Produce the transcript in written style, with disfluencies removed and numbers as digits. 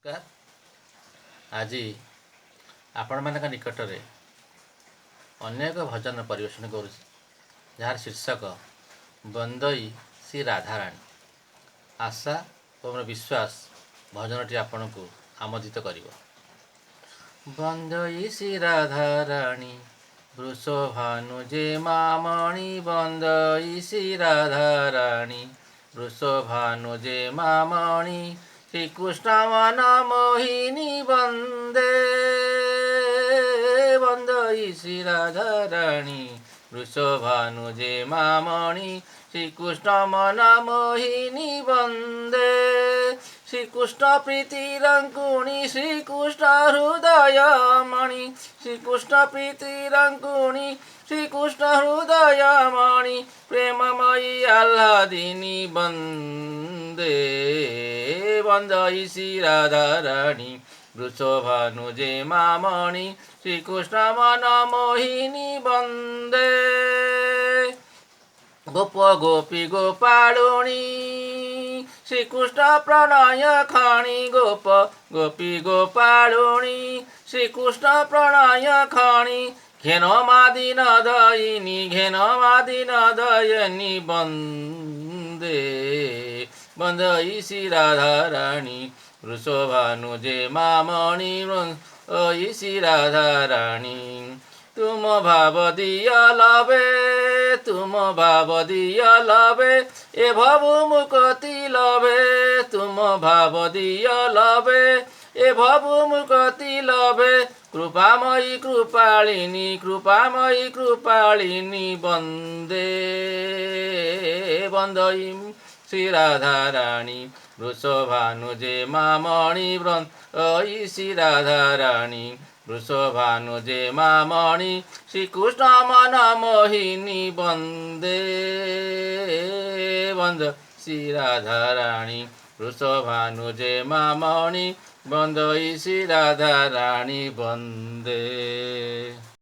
ନମସ୍କାର। ଆଜି ଆପଣମାନଙ୍କ ନିକଟରେ ଅନ୍ୟ ଏକ ଭଜନ ପରିବେଷଣ କରୁଛି, ଯାହାର ଶୀର୍ଷକ ବନ୍ଦଇ ଶ୍ରୀ ରାଧାରାଣୀ। ଆଶା ଓ ମୋର ବିଶ୍ୱାସ ଭଜନଟି ଆପଣଙ୍କୁ ଆମୋଦିତ କରିବ। ବନ୍ଦଇ ଶ୍ରୀ ରାଧାରାଣୀ ବୃଷଭାନୁ ଯେ ମାମଣି, ବନ୍ଦଇ ଶ୍ରୀ ରାଧାରାଣୀ ବୃଷଭାନୁ ଯେ ମାମଣି, শ্রীকৃষ্ণ মন মোহিনী বন্দে, বন্দই শ্রী রাধারাণী বৃষভানু যে মামণি, শ্রীকৃষ্ণ মন মোহিনী বন্দে। শ্রীকৃষ্ণ প্রীতিরঙ্কুণী শ্রীকৃষ্ণ হৃদয়মণি, শ্রীকৃষ্ণ প্রীতিরঙ্কুণী শ্রীকৃষ্ণ হৃদয়মণি, প্রেমময়ী আহ্লাদিনী বন্দে, বন্দই শ্রী রাধারাণী বৃষভানু যে মামণি, শ্রীকৃষ্ণ মন মোহিনী বন্দে। গোপ গোপী গোপালুণী শ্রীকৃষ্ণ প্রণয় খনি, গোপ গোপী গোপালুণী শ্রীকৃষ্ণ প্রণয় খনি, ঘেন মাদিন দয়িনী ঘেন মাদিন দয়নী বন্দে, বন্দই শ্রী রাধারাণী বৃষভানু যে মামণি, বন্দই শ্রী রাধারাণী। তুম ভাব দিয় লবে, তুম ভাব দিয় লবে, এ ভবু মুকতি লবে, তুম ভাব দিয় লবে, এ ভবু মুকতি লবে, কৃপাময়ী কৃপালিনী কৃপাময়ী কৃপালিনী বন্দে, বন্দই শ্রী রাধারাণী বৃষভানু যে মামণি, বন্দই শ্রী রাধারাণী বৃষভানু যে মামণি, শ্রীকৃষ্ণ মন মোহিনী বন্দে, বন্দই শ্রী রাধারাণী বৃষভানু যে মামণি, বন্দই শ্রী রাধারাণী বন্দে।